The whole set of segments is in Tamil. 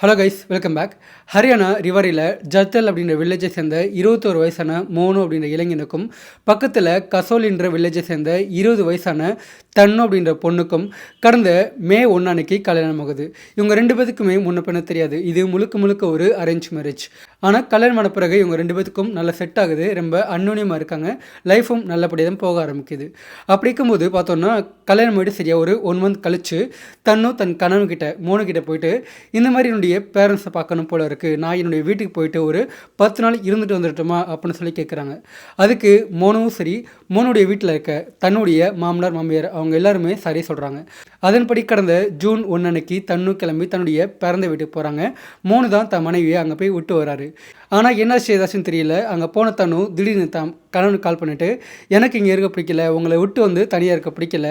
Hello guys, welcome back. Haryana ரிவரில் ஜர்தல் அப்படின்ற வில்லேஜை சேர்ந்த 21 வயசான மோனு அப்படின்ற இளைஞனுக்கும் பக்கத்தில் கசோலின்ற வில்லேஜை சேர்ந்த 20 வயசான தன்னு அப்படின்ற பொண்ணுக்கும் கடந்த மே 1 அன்னைக்கு கல்யாணம் ஆகுது. இவங்க ரெண்டு பேத்துக்குமே முன்ன பின்ன தெரியாது. இது முழுக்க முழுக்க ஒரு அரேஞ்ச் மேரேஜ். ஆனால் கல்யாணம் ஆன பிறகு இவங்க ரெண்டு பேத்துக்கும் நல்லா செட் ஆகுது. ரொம்ப அந்யோன்யமாக இருக்காங்க. லைஃபும் நல்லபடியாக தான் போக ஆரம்பிக்குது. அப்படி இருக்கும்போது பார்த்தோன்னா கல்யாணம் ஆகிட்டு சரியாக ஒரு 1 மந்த் கழித்து தன்னும் தன் கணவன்கிட்ட மோனுக்கிட்ட போயிட்டு இந்த மாதிரி என்னுடைய பேரண்ட்ஸை பார்க்கணும் போல இருக்குது, நான் என்னுடைய வீட்டுக்கு போயிட்டு ஒரு 10 நாள் இருந்துட்டு வந்துட்டுமா அப்படின்னு சொல்லி கேட்குறாங்க. அதுக்கு மோனுவும் சரி, மோனுடைய வீட்டில் இருக்க தன்னுடைய மாமனார் மாமியார் அவங்க எல்லாருமே சரி சொல்கிறாங்க. அதன்படி கடந்த ஜூன் 1 அன்னைக்கு தன்னு கிளம்பி தன்னுடைய பிறந்த வீட்டுக்கு போகிறாங்க. மோனு தான் தன் மனைவியை அங்கே போய் விட்டு வராரு. ஆனால் என்னாச்சு ஏதாச்சும் தெரியல. அங்கே போன தன்னு திடீர்னு தான் கணவனுக்கு கால் பண்ணிவிட்டு, எனக்கு இங்கே இருக்க பிடிக்கல, உங்களை விட்டு வந்து தனியாக இருக்க பிடிக்கல,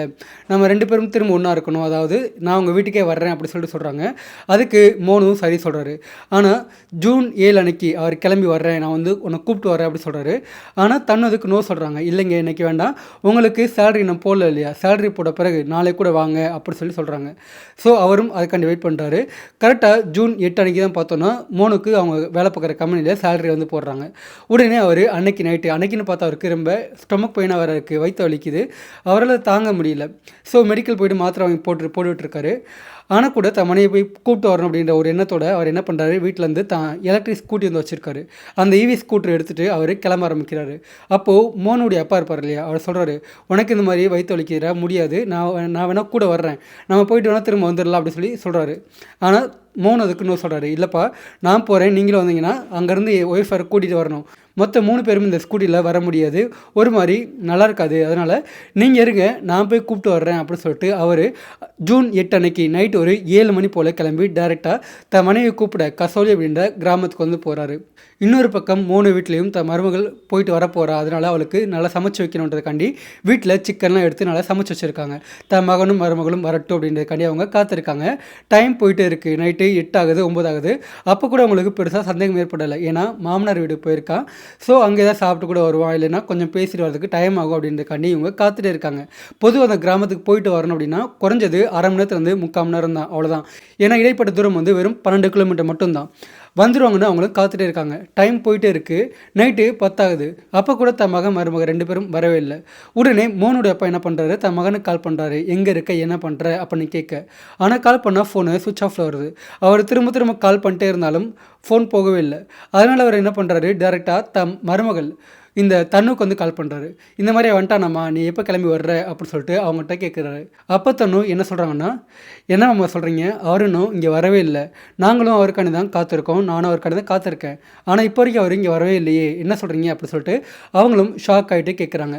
நம்ம ரெண்டு பேரும் திரும்ப ஒன்றா இருக்கணும், அதாவது நான் உங்கள் வீட்டுக்கே வர்றேன் அப்படி சொல்லிட்டு சொல்கிறாங்க. அதுக்கு மோனுவும் சரி சொல்கிறாரு. ஆனால் ஜூன் 7 அன்னைக்கு அவர் கிளம்பி வர்றேன், நான் வந்து உன்னை கூப்பிட்டு வரேன் அப்படி சொல்கிறாரு. ஆனால் தன்னு அதுக்கு நோ சொல்கிறாங்க. இல்லைங்க, இன்றைக்கி வேண்டாம், உங்களுக்கு சேலரி நான் போடல இல்லையா, சேலரி போட பிறகு நாளை கூட வாங்க அப்படி சொல்லி சொல்கிறாங்க. ஸோ அவரும் அதுக்காண்டி வெயிட் பண்ணுறாரு. கரெக்டாக ஜூன் 8 அன்றைக்கி தான் பார்த்தோன்னா மோனுக்கு அவங்க வேலை பார்க்குற கம்பெனியில் சேலரி வந்து போடுறாங்க. உடனே அவர் அன்னைக்கு நைட்டு அன்னைக்குன்னு பார்த்தா அவருக்கு ரொம்ப ஸ்டொமக் பெயினாக வேறு இருக்குது, வயிற்று வலிக்குது, அவரால் தாங்க முடியல. ஸோ மெடிக்கல் போய்ட்டு மாத்திரை வாங்கி போட்டுட்ருக்காரு. ஆனால் கூட தன் மனையை போய் கூப்பிட்டு வரணும் அப்படின்ற ஒரு எண்ணத்தோட அவர் என்ன பண்ணுறாரு, வீட்டிலேருந்து தான் எலக்ட்ரிக் ஸ்கூட்டி வந்து வச்சுருக்காரு. அந்த இவி ஸ்கூட்டர் எடுத்துகிட்டு அவர் கிளம்ப ஆரம்பிக்கிறாரு. அப்போது மோனுடைய அப்பா இருப்பார் இல்லையா, அவர் சொல்கிறாரு, உனக்கு இந்த மாதிரி வயிற்று வலிக்கிறா முடியாது, நான் வேணால் கூட வர்றேன், நம்ம போயிட்டு வேணால் திரும்ப வந்துடலாம் அப்படி சொல்கிறாரு. ஆனால் மோனு அதுக்கு இன்னும் சொல்கிறாரு, இல்லைப்பா நான் போகிறேன், நீங்களும் வந்தீங்கன்னா அங்கேருந்து ஒய்ஃபை கூட்டிகிட்டு வரணும், மொத்தம் 3 பேரும் இந்த ஸ்கூட்டியில் வர முடியாது, ஒரு மாதிரி நல்லா இருக்காது, அதனால் நீங்கள் இருங்க, நான் போய் கூப்பிட்டு வர்றேன் அப்படின்னு சொல்லிட்டு அவர் ஜூன் 8 அன்னைக்கு நைட்டு ஒரு 7 மணி போல் கிளம்பி டைரெக்டாக தன் மனைவி கூப்பிட கசோலி அப்படின்ற கிராமத்துக்கு வந்து போகிறாரு. இன்னொரு பக்கம் மோனு வீட்லேயும் தன் மருமகள் போயிட்டு வர போகிறா, அதனால் அவளுக்கு நல்லா சமைச்சு வைக்கணுன்றதுக்காண்டி வீட்டில் சிக்கன்லாம் எடுத்து நல்லா சமைச்சு வச்சுருக்காங்க. தன் மகனும் மருமகளும் வரட்டும் அப்படின்றதுக்காண்டி அவங்க காத்திருக்காங்க. டைம் போயிட்டே இருக்குது, நைட்டு 8 ஆகுது 9 ஆகுது. அப்போ கூட அவங்களுக்கு பெருசாக சந்தேகம் ஏற்படலை. ஏன்னா மாமனார் வீடு போயிருக்கான், ஸோ அங்கே தான் சாப்பிட்டு கூட வருவான், இல்லைன்னா கொஞ்சம் பேசிட்டு வரதுக்கு டைம் ஆகும் அப்படின்றதுக்காண்டி இவங்க காத்துட்டே இருக்காங்க. பொதுவாக அந்த கிராமத்துக்கு போயிட்டு வரணும் அப்படின்னா குறைஞ்சது அரை மணி நேரத்துலேருந்து 3/4 மணி நேரம் தான், அவ்வளோதான். ஏன்னா இடைப்பட்ட தூரம் வந்து வெறும் 12 கிலோமீட்டர் மட்டும்தான். வந்துடுவாங்கன்னு அவங்களும் காத்துட்டே இருக்காங்க. டைம் போயிட்டே இருக்குது, நைட்டு 10 ஆகுது. அப்போ கூட தன் மருமக 2 பேரும் வரவே இல்லை. உடனே மோனுடைய அப்பா என்ன பண்ணுறாரு, தன் மகனுக்கு கால் பண்ணுறாரு, எங்கே இருக்க என்ன பண்ணுற அப்படின்னு கேட்க. ஆனால் கால் பண்ணால் ஃபோனு சுவிட்ச் ஆஃபில் வருது. அவர் திரும்ப திரும்ப கால் பண்ணிட்டே இருந்தாலும் ஃபோன் போகவே இல்லை. அதனால் அவர் என்ன பண்ணுறாரு, டேரெக்டாக தன் மருமகள் இந்த தன்னுக்கு வந்து கால் பண்ணுறாரு. இந்த மாதிரி வந்துட்டானாம்மா, நீ எப்போ கிளம்பி வர்ற அப்படின்னு சொல்லிட்டு அவங்ககிட்ட கேட்குறாரு. அப்போ தன்னு என்ன சொல்கிறாங்கன்னா, என்ன அம்மா சொல்கிறீங்க, அவரு இன்னும் இங்கே வரவே இல்லை, நாங்களும் அவருக்காண்டி தான் காத்திருக்கோம், நானும் அவருக்காண்டி தான் காத்திருக்கேன், ஆனால் இப்போ வரைக்கும் அவர் இங்கே வரவே இல்லையே, என்ன சொல்கிறீங்க அப்படி சொல்லிட்டு அவங்களும் ஷாக் ஆகிட்டு கேட்குறாங்க.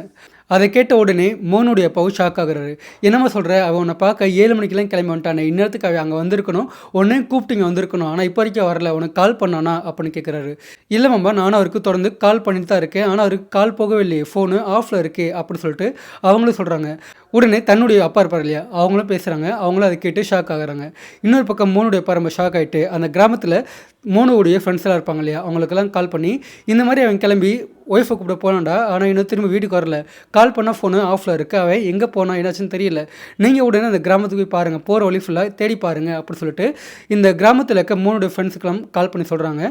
அதை கேட்ட உடனே மோனுடைய அப்பாவும் ஷாக் ஆகுறாரு. என்னம்மா சொல்கிற, அவன் உன்னை பார்க்க 7 மணிக்கெல்லாம் கிளம்பி வந்துட்டானே, இந்நேரத்துக்கு அவன் அங்கே வந்திருக்கணும், உடனே கூப்பிட்டு இங்கே வந்திருக்கணும், ஆனால் இப்போ வரைக்கும் வரல, உனக்கு கால் பண்ணானா அப்படின்னு கேட்குறாரு. இல்லை மாமா, நானும் அவருக்கு தொடர்ந்து கால் பண்ணிட்டு தான் இருக்கேன், ஆனால் அவருக்கு கால் போகவே இல்லையே, ஃபோனு ஆஃபில் இருக்கே அப்படின்னு சொல்லிட்டு அவங்களும் சொல்கிறாங்க. உடனே தன்னுடைய அப்பா இருப்பார் இல்லையா, அவங்களும் பேசுகிறாங்க. அவங்களும் அதை கேட்டு ஷாக் ஆகுறாங்க. இன்னொரு பக்கம் மோனுடைய அப்பா ரொம்ப ஷாக் ஆகிட்டு அந்த கிராமத்தில் மோனுடைய ஃப்ரெண்ட்ஸ்லாம் இருப்பாங்க இல்லையா, அவங்களுக்கெல்லாம் கால் பண்ணி இந்த மாதிரி அவன் கிளம்பி ஒய்ஃபை கூப்பிட போனான்டா, ஆனால் இன்னும் திரும்ப வீட்டுக்கு வரல, கால் பண்ணால் ஃபோனு ஆஃபில் இருக்குது, அவன் எங்கே போனால் என்னாச்சுன்னு தெரியல, நீங்கள் உடனே அந்த கிராமத்துக்கு போய் பாருங்கள், போகிற வழி ஃபுல்லாக தேடி பாருங்கள் அப்படின்னு சொல்லிட்டு இந்த கிராமத்தில் இருக்க மோனுடைய ஃப்ரெண்ட்ஸுக்கெல்லாம் கால் பண்ணி சொல்கிறாங்க.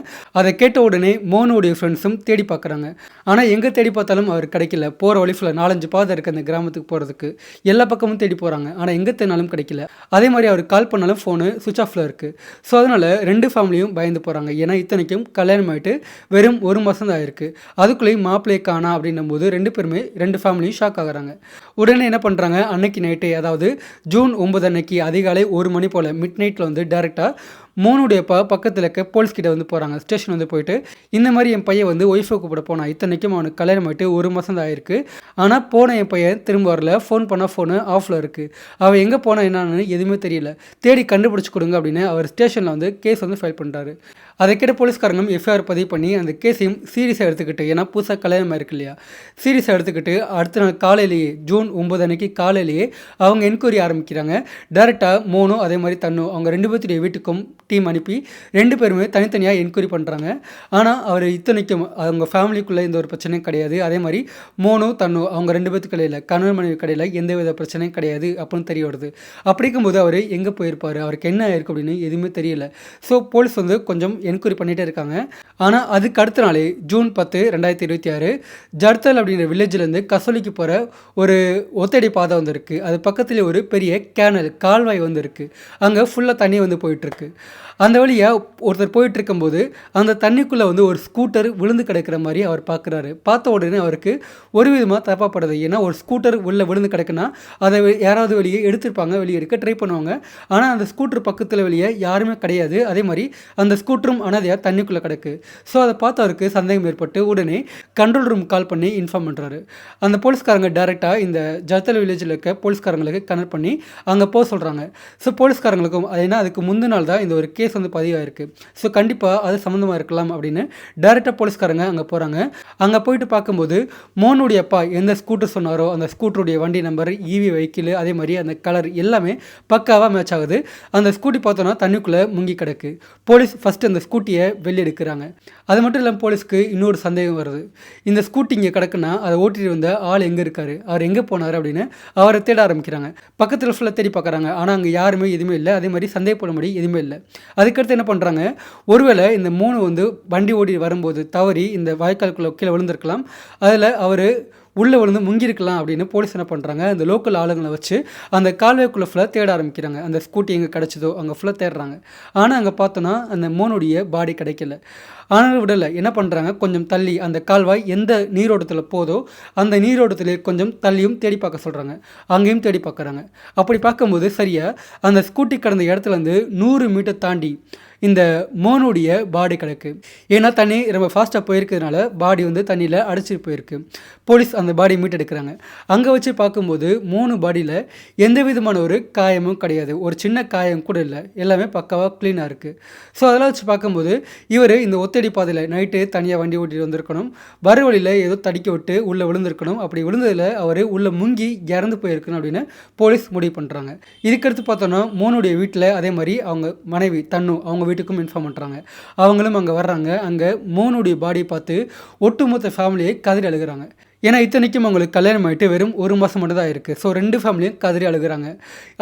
அதை கேட்ட உடனே மோனுடைய ஃப்ரெண்ட்ஸும் தேடி பார்க்குறாங்க. ஆனால் எங்கே தேடி பார்த்தாலும் அவர் கிடைக்கல. போகிற வழி ஃபுல்லாக 4-5 பாதை இருக்குது அந்த கிராமத்துக்கு போகிறதுக்கு, எல்லா பக்கமும் தேடி போகிறாங்க, ஆனால் எங்கே தேடினாலும் கிடைக்கல. அதே மாதிரி அவர் கால் பண்ணாலும் ஃபோனு சுவிட்ச் ஆஃபில் இருக்குது. ஸோ அதனால் 2 ஃபேமிலியும் பயந்து போகிறாங்க. ஏன்னா இத்தனைக்கும் கல்யாணம் ஆகிட்டு வெறும் 1 மாதம் தான் ஆயிருக்கு, அதுக்குள்ளேயும் மாப்பிள்ளையை காணா அப்படின்னும் போது 2 ஃபேமிலியும் ஷாக் ஆகுறாங்க. உடனே என்ன பண்ணுறாங்க, அன்னைக்கு நைட்டு அதாவது ஜூன் 9 அன்னைக்கு அதிகாலை 1 மணி போல் மிட் நைட்டில் வந்து டேரெக்டாக மோனுடைய பக்கத்தில் இருக்க போலீஸ்கிட்ட வந்து போகிறாங்க. ஸ்டேஷன் வந்து போயிட்டு இந்த மாதிரி என் பையன் வந்து ஒய்ஃபை கூப்பிட போனான், இத்தனைக்கும் அவனுக்கு கல்யாணம் ஆகிட்டு 1 மாதம் தான் ஆயிருக்கு, ஆனால் போன என் பையன் திரும்ப வரல, ஃபோன் பண்ணால் ஃபோனு ஆஃபில் இருக்குது, அவன் எங்கே போனால் என்னன்னு எதுவுமே தெரியல, தேடி கண்டுபிடிச்சி கொடுங்க அப்படின்னு அவர் ஸ்டேஷனில் வந்து கேஸ் வந்து ஃபைல் பண்ணுறாரு. அதை கேட்ட போலீஸ்காரங்களும் எஃப்ஐஆர் பதிவு பண்ணி அந்த கேஸையும் சீரியஸாக எடுத்துக்கிட்டு, ஏன்னா புதுசாக கல்யாணம் ஆயிருக்கு இல்லையா, சீரியஸாக எடுத்துக்கிட்டு அடுத்த நாள் காலையிலேயே ஜூன் 9 அன்னைக்கு காலையிலேயே அவங்க என்கொயரி ஆரம்பிக்கிறாங்க. டேரெக்டாக மோனு அதே மாதிரி தன்னு அவங்க 2 பேர்த்துடைய வீட்டுக்கும் டீம் அனுப்பி 2 பேருமே தனித்தனியாக என்கொயரி பண்ணுறாங்க. ஆனால் அவர் இத்தனைக்கும் அவங்க ஃபேமிலிக்குள்ளே எந்த ஒரு பிரச்சனையும் கிடையாது. அதே மாதிரி மோனு தன்னு அவங்க 2 பேத்துக்கு இடையில கணவன் மனைவி இடையில எந்தவித பிரச்சனையும் கிடையாது அப்படின்னு தெரிய வருது. அப்படிங்கும்போது அவர் எங்கே போயிருப்பார், அவருக்கு என்ன ஆயிருக்கு அப்படின்னு எதுவுமே தெரியல. ஸோ போலீஸ் வந்து கொஞ்சம் என்கொயரி பண்ணிகிட்டே இருக்காங்க. ஆனால் அதுக்கு அடுத்த நாளே ஜூன் 10, 2026 ஜர்தல் அப்படிங்கிற வில்லேஜ்லேருந்து கசோலிக்கு போகிற ஒரு ஒத்தடி பாதை வந்து இருக்குது. அது பக்கத்துலேயே ஒரு பெரிய கேனல் கால்வாய் வந்து இருக்குது. அங்கே ஃபுல்லாக தண்ணி வந்து போயிட்டுருக்கு. அந்த வழியாக ஒருத்தர் போயிட்டு இருக்கும்போது அந்த தண்ணிக்குள்ளே வந்து ஒரு ஸ்கூட்டர் விழுந்து கிடக்கிற மாதிரி அவர் பார்க்குறாரு. பார்த்த உடனே அவருக்கு ஒரு விதமாக தப்பாப்படுது. ஏன்னா ஒரு ஸ்கூட்டர் உள்ளே விழுந்து கிடக்குன்னா அதை யாராவது வெளியே எடுத்திருப்பாங்க, வெளியே எடுக்க ட்ரை பண்ணுவாங்க. ஆனால் அந்த ஸ்கூட்டர் பக்கத்தில் வெளியே யாருமே கிடையாது. அதே மாதிரி அந்த ஸ்கூட்டரும் அனாதையாக தண்ணிக்குள்ளே கிடக்கு. ஸோ அதை பார்த்து அவருக்கு சந்தேகம் ஏற்பட்டு உடனே கண்ட்ரோல் ரூம் கால் பண்ணி இன்ஃபார்ம் பண்ணுறாரு. அந்த போலீஸ்காரங்க டேரெக்டாக இந்த ஜர்தல் வில்லேஜில் இருக்க போலீஸ்காரங்களுக்கு கனெக்ட் பண்ணி அங்கே போக சொல்கிறாங்க. ஸோ போலீஸ்காரங்களுக்கும் ஏன்னா அதுக்கு முந்தின நாள் தான் இந்த ஒரு கேஸ் வந்து பதிவாயிருக்கு. ஸோ கண்டிப்பாக அது சம்மந்தமாக இருக்கலாம் அப்படின்னு டேரெக்டாக போலீஸ்காரங்க அங்கே போகிறாங்க. அங்கே போயிட்டு பார்க்கும்போது மோனுடைய அப்பா எந்த ஸ்கூட்டர் சொன்னாரோ அந்த ஸ்கூட்டருடைய வண்டி நம்பர், ஈவி வெஹிக்கிள், அதே மாதிரி அந்த கலர் எல்லாமே பக்காவாக மேட்ச் ஆகுது. அந்த ஸ்கூட்டி பார்த்தோன்னா தண்ணிக்குள்ளே முங்கி கிடக்கு. போலீஸ் ஃபஸ்ட்டு அந்த ஸ்கூட்டியை வெளியே எடுக்கிறாங்க. அது மட்டும் இல்லாமல் போலீஸ்க்கு இன்னொரு சந்தேகம் வருது. இந்த ஸ்கூட்டி இங்கே கிடக்குன்னா அதை ஓட்டிட்டு வந்த ஆள் எங்கே இருக்கார், அவர் எங்கே போனார் அப்படின்னு அவரை தேட ஆரம்பிக்கிறாங்க. பக்கத்தில் ஃபுல்லாக தேடி பார்க்குறாங்க. ஆனால் அங்கே யாருமே எதுவுமே இல்லை. அதே மாதிரி சந்தேகப்படும்படி எதுவுமே இல்லை. அதுக்கடுத்து என்ன பண்ணுறாங்க, ஒருவேளை இந்த மூணு வந்து வண்டி ஓடி வரும்போது தவறி இந்த வாய்க்காலுக்குள்ளே கீழே விழுந்திருக்கலாம், அதில் அவர் உள்ளே விழுந்து முங்கியிருக்கலாம் அப்படின்னு போலீஸ் என்ன பண்ணுறாங்க, அந்த லோக்கல் ஆளுங்களை வச்சு அந்த கால்வாய்க்குள்ளே ஃபுல்லாக தேட ஆரம்பிக்கிறாங்க. அந்த ஸ்கூட்டி எங்கே கிடச்சிதோ அங்கே ஃபுல்லாக தேடுறாங்க. ஆனால் அங்கே பார்த்தோன்னா அந்த மோனுடைய பாடி கிடைக்கல. ஆனால் விடலை, என்ன பண்ணுறாங்க, கொஞ்சம் தள்ளி அந்த கால்வாய் எந்த நீரோட்டத்தில் போதோ அந்த நீரோட்டத்தில் கொஞ்சம் தள்ளியும் தேடி பார்க்க சொல்கிறாங்க. அங்கேயும் தேடி பார்க்குறாங்க. அப்படி பார்க்கும்போது சரியாக அந்த ஸ்கூட்டி கடந்த இடத்துலேருந்து 100 மீட்டர் தாண்டி இந்த மோனுடைய பாடி கிடக்கு. ஏன்னா தண்ணி ரொம்ப ஃபாஸ்ட்டாக போயிருக்கிறதுனால பாடி வந்து தண்ணியில் அடிச்சிட்டு போயிருக்கு. போலீஸ் அந்த பாடி மீட்டெடுக்கிறாங்க. அங்கே வச்சு பார்க்கும்போது 3 பாடியில் எந்த விதமான ஒரு காயமும் கிடையாது. ஒரு சின்ன காயம் கூட இல்லை. எல்லாமே பக்காவாக க்ளீனாக இருக்குது. ஸோ அதெல்லாம் வச்சு பார்க்கும்போது இவர் இந்த ஒத்தடி பாதையில் நைட்டு தனியாக வண்டி ஓட்டிட்டு வந்திருக்கணும். வர வழியில் ஏதோ தடிக்க விட்டு உள்ளே விழுந்திருக்கணும். அப்படி விழுந்ததில் அவர் உள்ளே முங்கி இறந்து போயிருக்கணும் அப்படின்னு போலீஸ் முடிவு பண்ணுறாங்க. இதுக்கடுத்து பார்த்தோன்னா மோனுடைய வீட்டில் அதே மாதிரி அவங்க மனைவி தன்னு அவங்க வீட்டுக்கும் இன்ஃபார்ம் பண்ணுறாங்க. அவங்களும் அங்கே வர்றாங்க. அங்கே மோனுடைய பாடியை பார்த்து ஒட்டுமொத்த ஃபேமிலியை கதறி அழுகிறாங்க. ஏன்னா இத்தனைக்கும் அவங்களுக்கு கல்யாணம் ஆகிட்டு வெறும் 1 மாதம் மட்டும் தான் இருக்குது. ஸோ 2 ஃபேமிலியும் கதறி அழுகிறாங்க.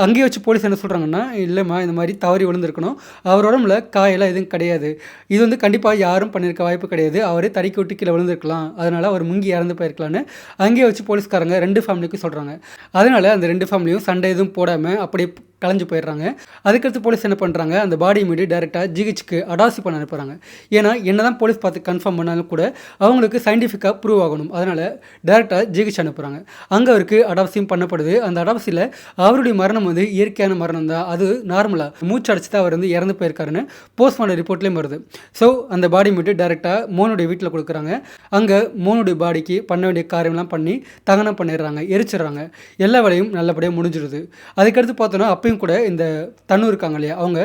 அங்கேயே வச்சு போலீஸ் என்ன சொல்கிறாங்கன்னா, இல்லைம்மா இந்த மாதிரி தவறி விழுந்திருக்கணும், அவர் உடம்புல காயெல்லாம் எதுவும் கிடையாது, இது வந்து கண்டிப்பாக யாரும் பண்ணியிருக்க வாய்ப்பு கிடையாது, அவரே தடிக்கி விட்டு கீழே விழுந்திருக்கலாம், அதனால் அவர் முங்கி இறந்து போயிருக்கலான்னு அங்கேயே வச்சு போலீஸ்காரங்க 2 ஃபேமிலிக்கும் சொல்கிறாங்க. அதனால் அந்த 2 ஃபேமிலியும் சண்டை எதுவும் போடாமல் அப்படியே கலைஞ்சு போயிடுறாங்க. அதுக்கடுத்து போலீஸ் என்ன பண்ணுறாங்க, அந்த பாடியை மீது டேரெக்டாக ஜிஹெச்சுக்கு அடாசி பண்ண அனுப்புகிறாங்க. ஏன்னா என்ன தான் போலீஸ் பார்த்து கன்ஃபார்ம் பண்ணாலும் கூட அவங்களுக்கு சயின்டிஃபிக்காக ப்ரூவ் ஆகணும். அதனால் டேரெக்டாக ஜிஹெச் அனுப்புகிறாங்க. அங்கே அவருக்கு அடாப்சியும் பண்ணப்படுது. அந்த அடாப்சியில் அவருடைய மரணம் வந்து இயற்கையான மரணம் தான், அது நார்மலாக மூச்சு அடிச்சு தான் அவர் வந்து இறந்து போயிருக்காருன்னு போஸ்ட்மார்ட்டம் ரிப்போர்ட்லேயும் வருது. ஸோ அந்த பாடி மீட்டு டேரெக்டாக மோனுடைய வீட்டில் கொடுக்குறாங்க. அங்கே மோனுடைய பாடிக்கு பண்ண வேண்டிய காரியம்லாம் பண்ணி தகனம் பண்ணிடுறாங்க, எரிச்சிடுறாங்க. எல்லா வேலையும் நல்லபடியாக முடிஞ்சிடுது. அதுக்கடுத்து பார்த்தோன்னா அப்பயும் கூட இந்த தன்னு இருக்காங்க இல்லையா, அவங்க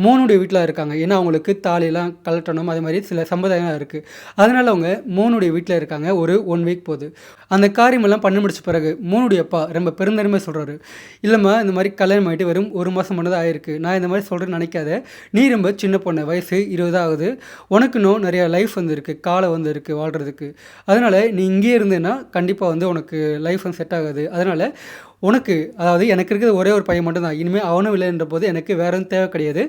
மோனுடைய வீட்டில் இருக்காங்க. ஏன்னா அவங்களுக்கு தாலியெல்லாம் கலட்டணும், அதே மாதிரி சில சம்பிரதாயம் இருக்குது. அதனால் அவங்க மோனுடைய வீட்டில் இருக்காங்க. ஒரு 1 வீக் போகுது. அந்த காரியமெல்லாம் பண்ணி முடிச்ச பிறகு மோனுடைய அப்பா ரொம்ப பெருந்தன்மை சொல்கிறாரு, இல்லைம்மா இந்த மாதிரி கல்யாணம் ஆகிட்டு வெறும் 1 மாதம் மட்டும் தான் ஆயிருக்கு, நான் இந்த மாதிரி சொல்கிறேன்னு நினைக்காத, நீ ரொம்ப சின்ன பொண்ணு, வயசு 20 ஆகுது, உனக்கு இன்னும் நிறையா லைஃப் வந்து இருக்குது, காலம் வந்து இருக்குது வாழ்கிறதுக்கு, அதனால் நீ இங்கே இருந்தேன்னா கண்டிப்பாக வந்து உனக்கு லைஃப் வந்து செட் ஆகாது. அதனால் உனக்கு, அதாவது எனக்கு இருக்கிறது ஒரே ஒரு பையன் மட்டும்தான், இனிமேல் அவனும் இல்லைன்ற போது எனக்கு வேறு எதுவும் தேவை கிடையாது.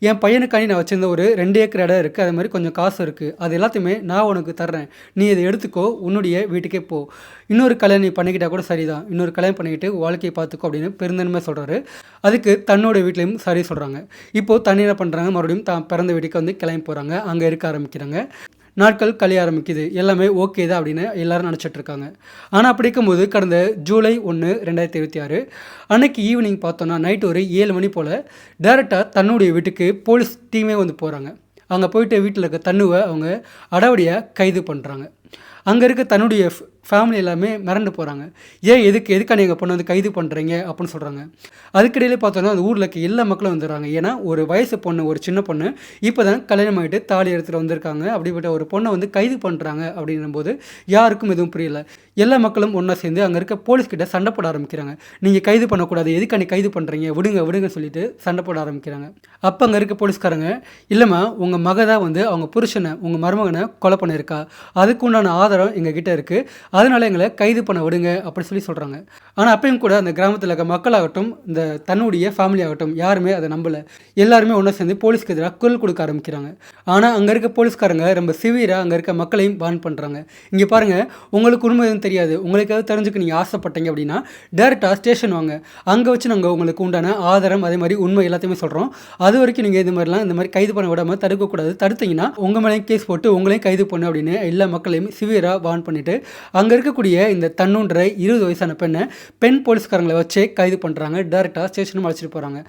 என் பையனுக்காண்டி நான் வச்சிருந்த ஒரு 2 ஏக்கர் இடம் இருக்குது, அது மாதிரி கொஞ்சம் காசு இருக்குது, அது எல்லாத்தையுமே நான் உனக்கு தர்றேன், நீ இதை எடுத்துக்கோ, உன்னுடைய வீட்டுக்கே போ, இன்னொரு கல்யாணம் நீ பண்ணிக்கிட்டால் கூட சரிதான், இன்னொரு கல்யாணம் பண்ணிக்கிட்டு வாழ்க்கையை பார்த்துக்கோ அப்படின்னு பெருந்தன்மை சொல்கிறாரு. அதுக்கு தன்னோட வீட்லேயும் சரி சொல்கிறாங்க. இப்போது தண்ணி என்ன பண்ணுறாங்க, மறுபடியும் தான் பிறந்த வீட்டுக்கு வந்து கிளம்பி போகிறாங்க. அங்கே இருக்க ஆரம்பிக்கிறாங்க. நாட்கள் கழிய ஆரம்பிக்குது. எல்லாமே ஓகே தான் அப்படின்னு எல்லோரும் நினச்சிட்ருக்காங்க. ஆனால் அப்படி இருக்கும்போது கடந்த ஜூலை 1, 2026 அன்னைக்கு ஈவினிங் பார்த்தோன்னா நைட்டு ஒரு 7 மணி போல் டேரெக்டாக தன்னுடைய வீட்டுக்கு போலீஸ் டீமே வந்து போகிறாங்க. அங்கே போயிட்டு வீட்டில் இருக்க தன்னுவை அவங்க அடாவடியாக கைது பண்ணுறாங்க. அங்கே இருக்க தன்னுடைய ஃபேமிலி எல்லாமே மிரண்டு போகிறாங்க. ஏன் எதுக்காண்டி எங்கள் பொண்ணை வந்து கைது பண்ணுறீங்க அப்படின்னு சொல்கிறாங்க. அதுக்கிடையிலே பார்த்தோன்னா அந்த ஊரில் இருக்க எல்லா மக்களும் வந்துடுறாங்க. ஏன்னா ஒரு வயசு பொண்ணு, ஒரு சின்ன பொண்ணு இப்போ தான் கல்யாணம் ஆகிட்டு தாலி எடுத்துகிட்டு வந்திருக்காங்க. அப்படிப்பட்ட ஒரு பொண்ணை வந்து கைது பண்ணுறாங்க அப்படின்னும்போது யாருக்கும் எதுவும் புரியல. எல்லா மக்களும் ஒன்றா சேர்ந்து அங்கே இருக்க போலீஸ்கிட்ட சண்டை போட ஆரம்பிக்கிறாங்க. நீங்கள் கைது பண்ணக்கூடாது, எதுக்காண்டி கைது பண்ணுறீங்க, விடுங்க சொல்லிட்டு சண்டை போட ஆரம்பிக்கிறாங்க. அப்போ அங்கே இருக்க போலீஸ்காரங்க, இல்லைம்மா உங்கள் மக தான் வந்து அவங்க புருஷனை, உங்கள் மருமகனை கொலை பண்ணியிருக்கா, அதுக்கு உண்டான ஆதாரம் எங்ககிட்ட இருக்குது, அதனால எங்களை கைது பண்ண விடுங்க அப்படி சொல்கிறாங்க. ஆனால் அப்பயும் கூட அந்த கிராமத்தில் இருக்க மக்களாகட்டும், இந்த தன்னுடைய ஃபேமிலி ஆகட்டும், யாருமே அதை நம்பலை. எல்லாருமே ஒன்றா சேர்ந்து போலீஸ்க்கு எதிராக குரல் கொடுக்க ஆரம்பிக்கிறாங்க. ஆனால் அங்கே இருக்க போலீஸ்காரங்க ரொம்ப சிவியராக அங்கே இருக்க மக்களையும் பான் பண்ணுறாங்க. இங்கே பாருங்கள், உங்களுக்கு உண்மை எதுவும் தெரியாது, உங்களுக்காவது தெரிஞ்சுக்க நீங்கள் ஆசைப்பட்டீங்க அப்படின்னா டேரெக்டாக ஸ்டேஷன் வாங்க, அங்கே வச்சு நாங்கள் உங்களுக்கு உண்டான ஆதாரம் அதே மாதிரி உண்மை எல்லாத்தையுமே சொல்கிறோம். அது வரைக்கும் நீங்கள் இந்த மாதிரி கைது பண்ண விடாமல் தடுக்கக்கூடாது, தடுத்தீங்கன்னா உங்கள் மேலேயும் கேஸ் போட்டு உங்களையும் கைது பண்ணு அப்படின்னு எல்லா மக்களையும் சிவியராக வான் பண்ணிவிட்டு அங்கே இருக்கக்கூடிய இந்த தன்னுன்ற 20 வயசான பெண் போலீஸ்காரங்களை வச்சே கைது பண்ணுறாங்க. டேரெக்டாக ஸ்டேஷனும் அழைச்சிட்டு போகிறாங்க.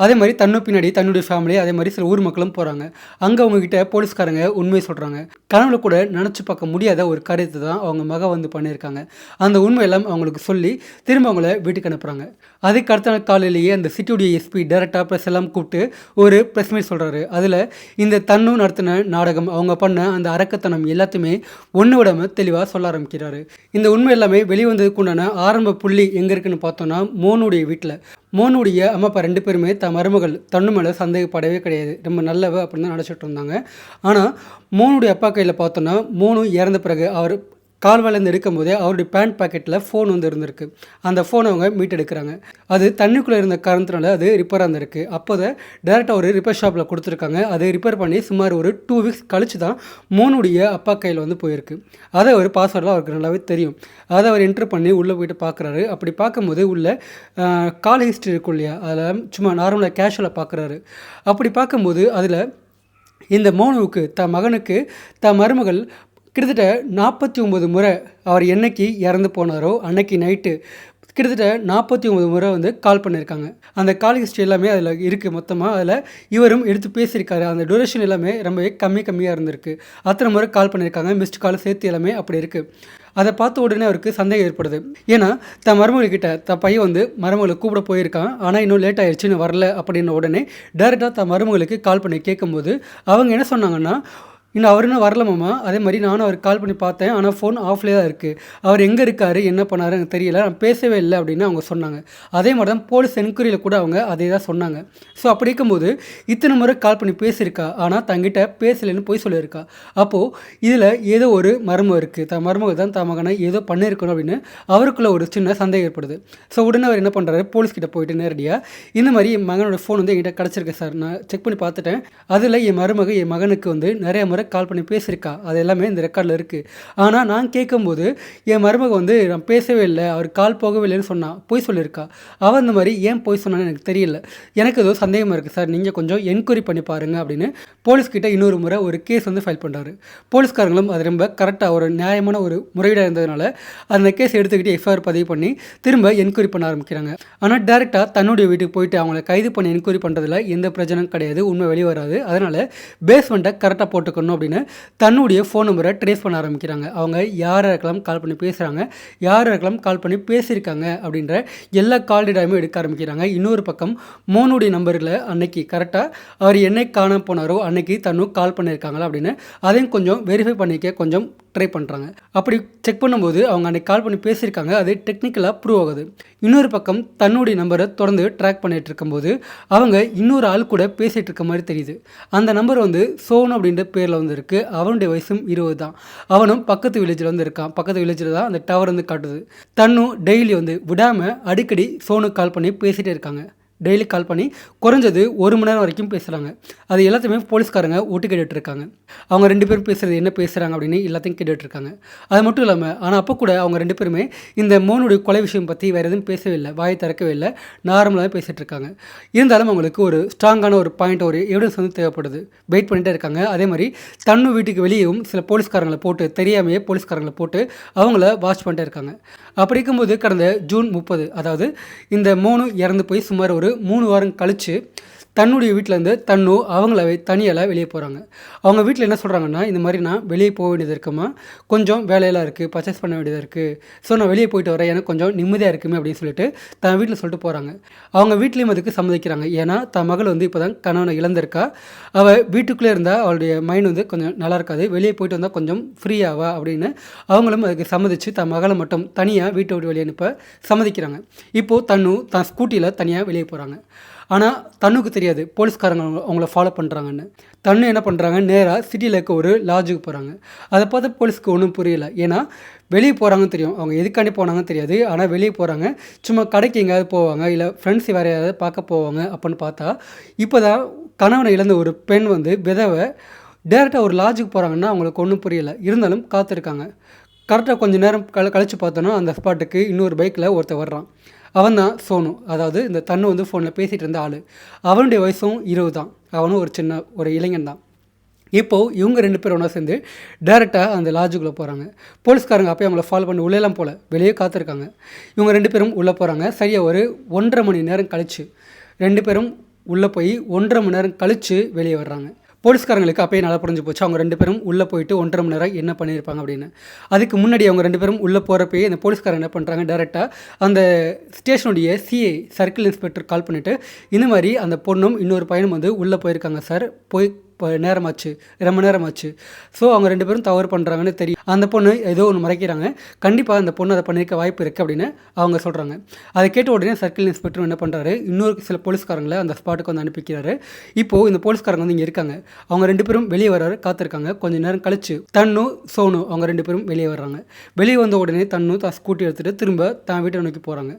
அதே மாதிரி பின்னாடி தன்னுடைய ஃபேமிலி, அதே மாதிரி சில ஊர் மக்களும் போகிறாங்க. அங்கே அவங்ககிட்ட போலீஸ்காரங்க உண்மையை சொல்கிறாங்க. கனவுல கூட நினச்சி பார்க்க முடியாத ஒரு காரியத்தை தான் அவங்க மக வந்து பண்ணியிருக்காங்க. அந்த உண்மையெல்லாம் அவங்களுக்கு சொல்லி திரும்ப அவங்கள வீட்டுக்கு அனுப்புகிறாங்க. அதுக்கு அடுத்த நாள் காலையிலேயே அந்த சிட்டியுடைய எஸ்பி டேரெக்டாக ப்ரெஸ் எல்லாம் கூப்பிட்டு ஒரு ப்ரெஸ் மீட் சொல்கிறாரு. அதில் இந்த தன்னும் நடத்தின நாடகம், அவங்க பண்ண அந்த அரக்கத்தனம் எல்லாத்தையுமே ஒன்று விடாமல் தெளிவாக சொல்ல ஆரம்பிக்கிறாரு. இந்த உண்மை எல்லாமே வெளிவந்ததுக்கு உண்டான ஆரம்ப புள்ளி எங்கே இருக்குன்னு பார்த்தோன்னா மோனுடைய வீட்டில். மோனுடைய அம்மா அப்பா 2 பேருமே மருமகள் தன்னு மேலே சந்தேகப்படவே கிடையாது, ரொம்ப நல்லவ அப்படின்னு தான் நினச்சிட்டு இருந்தாங்க. ஆனால் மோனுடைய அப்பா கையில் பார்த்தோன்னா மோனு இறந்த பிறகு அவர் கால்வாலேருந்து எடுக்கும்போதே அவருடைய பேண்ட் பாக்கெட்டில் ஃபோன் வந்து இருந்திருக்கு. அந்த ஃபோனை அவங்க மீட்டெடுக்கிறாங்க. அது தண்ணிக்குள்ளே இருந்த காரணத்தினால அது ரிப்பேராக இருந்திருக்கு. அப்போ அதை டேரெக்டாக ஒரு ரிப்பேர் ஷாப்பில் கொடுத்துருக்காங்க. அதை ரிப்பேர் பண்ணி சுமார் ஒரு 2 வீக்ஸ் கழிச்சு தான் மோனுடைய அப்பா கையில் வந்து போயிருக்கு. அதை ஒரு பாஸ்வேர்டெலாம் அவருக்கு நல்லாவே தெரியும். அதை அவர் என்ட்ரு பண்ணி உள்ளே போயிட்டு பார்க்குறாரு. அப்படி பார்க்கும்போது உள்ள கால் ஹிஸ்ட்ரி இருக்கும் இல்லையா, அதில் சும்மா நார்மலாக கேஷுவலாக பார்க்குறாரு. அப்படி பார்க்கும்போது அதில் இந்த மோனுவுக்கு மகனுக்கு மருமகள் கிட்டத்தட்ட 49 முறை அவர் என்னைக்கு இறந்து போனாரோ அன்னைக்கு நைட்டு கிட்டத்தட்ட 49 முறை வந்து கால் பண்ணியிருக்காங்க. அந்த கால் ஹிஸ்ட்ரி எல்லாமே அதில் இருக்குது மொத்தமாக. அதில் இவரும் எடுத்து பேசியிருக்காரு. அந்த டூரேஷன் எல்லாமே ரொம்பவே கம்மியாக இருந்திருக்கு. அத்தனை முறை கால் பண்ணியிருக்காங்க. மிஸ்டு கால் சேர்த்து எல்லாமே அப்படி இருக்குது. அதை பார்த்த உடனே அவருக்கு சந்தேகம் ஏற்படுது. ஏன்னா மருமகள்கிட்ட பையன் வந்து மருமகளை கூப்பிட போயிருக்கான், ஆனால் இன்னும் லேட் ஆகிடுச்சின்னு வரல அப்படின்ன உடனே டேரெக்டாக மருமகளுக்கு கால் பண்ணி கேட்கும்போது அவங்க என்ன சொன்னாங்கன்னா, இன்னும் அவர் இன்னும் வரலமாம்மா, அதே மாதிரி நானும் அவருக்கு கால் பண்ணி பார்த்தேன், ஆனால் ஃபோன் ஆஃப்லேயே தான் இருக்குது, அவர் எங்கே இருக்கார் என்ன பண்ணார் எனக்கு தெரியல, நான் பேசவே இல்லை அப்படின்னு அவங்க சொன்னாங்க. அதே மாதிரி தான் போலீஸ் என்கொயரியில் கூட அவங்க அதே தான் சொன்னாங்க. ஸோ அப்படி இருக்கும்போது இத்தனை முறை கால் பண்ணி பேசியிருக்கா, ஆனால் தங்கிட்ட பேசலைன்னு போய் சொல்லியிருக்கா. அப்போது இதில் ஏதோ ஒரு மர்மம் இருக்குது, மருமகள் தான் மகனை ஏதோ பண்ணியிருக்கணும் அப்படின்னு அவருக்குள்ள ஒரு சின்ன சந்தேகம் ஏற்படுது. ஸோ உடனே அவர் என்ன பண்ணுறாரு, போலீஸ்கிட்ட போயிட்டு நேரடியாக இந்த மாதிரி என் மகனோட ஃபோன் வந்து என்கிட்ட கிடச்சிருக்கு சார், நான் செக் பண்ணி பார்த்துட்டேன், அதில் என் மகனுக்கு வந்து நிறைய முறை கால் பண்ணி பேசியிருக்கா, அது எல்லாமே இந்த ரெக்கார்டில் இருக்குது. ஆனால் நான் கேட்கும்போது என் மருமக வந்து நான் பேசவே இல்லை, அவர் கால் போகவே இல்லைன்னு சொன்னான், போய் சொல்லியிருக்கா. அவன் இந்த மாதிரி ஏன் போய் சொன்னான்னு எனக்கு தெரியல, எனக்கு ஏதோ சந்தேகமாக இருக்குது சார், நீங்கள் கொஞ்சம் என்கொயரி பண்ணி பாருங்கள் அப்படின்னு போலீஸ்கிட்ட இன்னொரு முறை ஒரு கேஸ் வந்து ஃபைல் பண்ணுறாரு. போலீஸ்காரங்களும் அது ரொம்ப கரெக்டாக ஒரு நியாயமான ஒரு முறையீடாக இருந்ததுனால அந்த கேஸ் எடுத்துக்கிட்டு எஃப்ஐஆர் பதிவு பண்ணி திரும்ப என்கொயரி பண்ண ஆரம்பிக்கிறாங்க. ஆனால் டேரெக்டாக தன்னுடைய வீட்டுக்கு போயிட்டு அவங்கள கைது பண்ணி என்கொயரி பண்ணுறதுல எந்த பிரச்சனையும் கிடையாது, உண்மை வெளியே வராது. அதனால் பேஸ்மெண்ட்டை கரெக்டாக போட்டுக்கணும் அப்படின்னு தன்னுடைய ஃபோன் நம்பரை ட்ரேஸ் பண்ண ஆரம்பிக்கிறாங்க. அவங்க யாருக்கெல்லாம் கால் பண்ணி பேசுகிறாங்க, யாருக்கெல்லாம் கால் பண்ணி பேசியிருக்காங்க அப்படின்ற எல்லா கால் டேட்டாவுமே எடுக்க ஆரம்பிக்கிறாங்க. இன்னொரு பக்கம் மோனுடைய நம்பரில் அன்னைக்கு கரெக்டாக அவர் என்னைக்கு காண போனாரோ அன்னைக்கு தன்னும் கால் பண்ணியிருக்காங்களா அப்படின்னு அதையும் கொஞ்சம் வெரிஃபை பண்ணிக்க கொஞ்சம் ட்ரை பண்ணுறாங்க. அப்படி செக் பண்ணும்போது அவங்க அன்றைக்கி கால் பண்ணி பேசியிருக்காங்க, அது டெக்னிக்கலாக ப்ரூவ் ஆகுது. இன்னொரு பக்கம் தன்னுடைய நம்பரை தொடர்ந்து ட்ராக் பண்ணிகிட்டு இருக்கும்போது அவங்க இன்னொரு ஆள் கூட பேசிகிட்டு இருக்க மாதிரி தெரியுது. அந்த நம்பர் வந்து சோனு அப்படின்ற பேரில் வந்து இருக்குது. அவனுடைய வயசும் 20 தான். அவனும் பக்கத்து வில்லேஜில் வந்து இருக்கான். பக்கத்து வில்லேஜில் தான் அந்த டவர் வந்து காட்டுது. தன்னும் டெய்லி வந்து விடாமல் அடிக்கடி சோனுக்கு கால் பண்ணி பேசிகிட்டே இருக்காங்க. டெய்லி கால் பண்ணி குறைஞ்சது 1 மணி நேரம் வரைக்கும் பேசுகிறாங்க. அது எல்லாத்தையுமே போலீஸ்காரங்க ஒட்டு கேட்டுட்ருக்காங்க. அவங்க 2 பேரும் பேசுகிறது என்ன பேசுகிறாங்க அப்படின்னு எல்லாத்தையும் கேட்டுட்ருக்காங்க. அது மட்டும் இல்லாமல் ஆனால் அப்போ கூட அவங்க 2 பேருமே இந்த மோனுடைய கொலை விஷயம் பற்றி வேறு எதுவும் பேசவே இல்லை, வாயை திறக்கவே இல்லை, நார்மலாக பேசிகிட்டு இருக்காங்க. இருந்தாலும் அவங்களுக்கு ஒரு ஸ்ட்ராங்கான ஒரு பாயிண்ட், ஒரு எவிடன்ஸ் வந்து தேவைப்படுது. வெயிட் பண்ணிகிட்டே இருக்காங்க. அதே மாதிரி தன்னு வீட்டுக்கு வெளியேவும் சில போலீஸ்காரங்களை போட்டு, தெரியாமையே போலீஸ்காரங்களை போட்டு அவங்கள வாட்ச் பண்ணிட்டே இருக்காங்க. அப்படி இருக்கும்போது கடந்த ஜூன் 30, அதாவது இந்த மோனு இறந்து போய் சுமார் ஒரு 3 வாரம் கழித்து தன்னுடைய வீட்டிலேருந்து தன்னு அவங்களாவே தனியால் வெளியே போகிறாங்க. அவங்க வீட்டில் என்ன சொல்கிறாங்கன்னா, இந்த மாதிரி நான் வெளியே போக வேண்டியது இருக்குமா, கொஞ்சம் வேலையெல்லாம் இருக்குது, பர்ச்சேஸ் பண்ண வேண்டியதாக இருக்குது, ஸோ நான் வெளியே போயிட்டு வரேன், எனக்கு கொஞ்சம் நிம்மதியாக இருக்குமே அப்படின்னு சொல்லிட்டு தன் வீட்டில் சொல்லிட்டு போகிறாங்க. அவங்க வீட்லேயும் அதுக்கு சம்மதிக்கிறாங்க. ஏன்னா தன் மகள் வந்து இப்போ தான் கணவனை இழந்திருக்கா, அவள் வீட்டுக்குள்ளே இருந்தால் அவளுடைய மைண்ட் வந்து கொஞ்சம் நல்லா இருக்காது, வெளியே போயிட்டு வந்தால் கொஞ்சம் ஃப்ரீயாவா அப்படின்னு அவங்களும் அதுக்கு சம்மதிச்சு தன் மகளை மட்டும் தனியாக வீட்டை விட்டு வெளியே அனுப்ப சம்மதிக்கிறாங்க. இப்போது தன்னு தான் ஸ்கூட்டியில் தனியாக வெளியே போகிறாங்க. ஆனால் தன்னுக்கு தெரியாது போலீஸ்காரங்க அவங்கள ஃபாலோ பண்ணுறாங்கன்னு. தன்னு என்ன பண்ணுறாங்க, நேராக சிட்டியில் இருக்க ஒரு லாட்ஜுக்கு போகிறாங்க. அதை பார்த்து போலீஸ்க்கு ஒன்றும் புரியல. ஏன்னா வெளியே போகிறாங்கன்னு தெரியும், அவங்க எதுக்காண்டி போனாங்கன்னு தெரியாது. ஆனால் வெளியே போகிறாங்க, சும்மா கடைக்கு எங்கேயாவது போவாங்க, இல்லை ஃப்ரெண்ட்ஸ் வேறு யாராவது பார்க்க போவாங்க அப்படின்னு பார்த்தா, இப்போ தான் கணவனை இழந்த ஒரு பெண் வந்து விதவை டேரெக்டாக ஒரு லாட்ஜுக்கு போகிறாங்கன்னா அவங்களுக்கு ஒன்றும் புரியல. இருந்தாலும் காத்திருக்காங்க. கரெக்டாக கொஞ்சம் நேரம் கழித்து பார்த்தோன்னா அந்த ஸ்பாட்டுக்கு இன்னொரு பைக்கில் ஒருத்தர் வர்றான். அவன் தான் சோனு. அதாவது இந்த தன்னு வந்து ஃபோனில் பேசிகிட்டு இருந்த ஆள். அவனுடைய வயசும் 20 தான். அவனும் ஒரு இளைஞன் தான். இப்போது இவங்க 2 பேரும் ஒன்றா சேர்ந்து டேரெக்டாக அந்த லாட்ஜுக்குள்ளே போகிறாங்க. போலீஸ்காரங்க அப்போயே அவங்கள ஃபாலோ பண்ணி உள்ளேலாம் போகல, வெளியே காத்திருக்காங்க. இவங்க 2 பேரும் உள்ளே போகிறாங்க. சரியாக ஒரு 1.5 மணி நேரம் கழித்து 2 பேரும் உள்ளே போய் 1.5 மணி நேரம் கழித்து வெளியே வர்றாங்க. போலீஸ்காரங்களுக்கு அப்போயே நல்லா புரிஞ்சு போச்சு, அவங்க 2 பேரும் உள்ளே போயிட்டு 1.5 மணி நேரம் என்ன பண்ணியிருப்பாங்க அப்படின்னு. அதுக்கு முன்னாடி அவங்க 2 பேரும் உள்ளே போகிறப்பயே இந்த போலீஸ்காரங்க என்ன பண்ணுறாங்க, டேரெக்டாக அந்த ஸ்டேஷனுடைய சிஐ சர்க்கிள் இன்ஸ்பெக்டர் கால் பண்ணிவிட்டு, இந்த மாதிரி அந்த பொண்ணும் இன்னொரு பையனும் வந்து உள்ளே போயிருக்காங்க சார், போய் இப்போ நேரமாச்சு, ரொம்ப நேரமாச்சு, ஸோ அவங்க 2 பேரும் தவறு பண்ணுறாங்கன்னு தெரியும், அந்த பொண்ணு ஏதோ ஒன்று மறைக்கிறாங்க, கண்டிப்பாக அந்த பொண்ணு அதை பண்ணியிருக்க வாய்ப்பு இருக்குது அப்படின்னு அவங்க சொல்கிறாங்க. அதை கேட்ட உடனே சர்க்கிள் இன்ஸ்பெக்டர் என்ன பண்ணுறாரு, இன்னொரு சில போலீஸ்காரங்களை அந்த ஸ்பாட்டுக்கு வந்து அனுப்பிக்கிறாரு. இப்போது இந்த போலீஸ்காரங்க வந்து இங்கே இருக்காங்க. அவங்க 2 பேரும் வெளியே வர்றாரு, காத்திருக்காங்க. கொஞ்சம் நேரம் கழிச்சு தன்னு சோனு அவங்க 2 பேரும் வெளியே வர்றாங்க. வெளியே வந்த உடனே தன்னு தான் ஸ்கூட்டி எடுத்துகிட்டு திரும்ப தான் வீட்டை நோக்கி போகிறாங்க.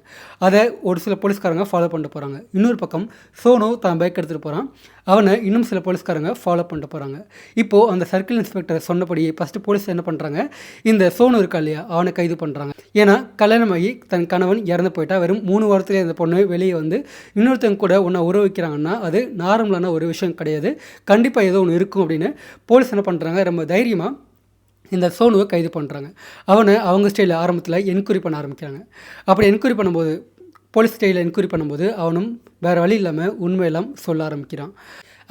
அதை ஒரு சில போலீஸ்காரங்க ஃபாலோ பண்ணிட்டு போகிறாங்க. இன்னொரு பக்கம் சோனு தான் பைக் எடுத்துகிட்டு போகிறான். அவனை இன்னும் சில போலீஸ்காரங்க ஃபாலோ பண்ணிட்டு போகிறாங்க. இப்போது அந்த சர்க்கிள் இன்ஸ்பெக்டர் சொன்னபடி ஃபஸ்ட்டு போலீஸ் என்ன பண்ணுறாங்க, இந்த சோனு இருக்கா இல்லையா, அவனை கைது பண்ணுறாங்க. ஏன்னா கல்யாணமாகி தன் கணவன் இறந்து போயிட்டா வெறும் 3 வாரத்திலே அந்த பொண்ணு வெளியே வந்து இன்னொருத்தங்க கூட ஒன்றை உறவு வைக்கிறாங்கன்னா அது நார்மலான ஒரு விஷயம் கிடையாது, கண்டிப்பாக ஏதோ ஒன்று இருக்கும் அப்படின்னு போலீஸ் என்ன பண்ணுறாங்க, ரொம்ப தைரியமாக இந்த சோனுவை கைது பண்ணுறாங்க. அவனை அவங்க ஸ்டைலில் ஆரம்பத்தில் என்கொயரி பண்ண ஆரம்பிக்கிறாங்க. அப்படி என்கொயரி பண்ணும்போது போலீஸ் ஸ்டைலில் என்கொயரி பண்ணும்போது அவனும் வேறு வழி இல்லாமல் உண்மையெல்லாம் சொல்ல ஆரம்பிக்கிறான்.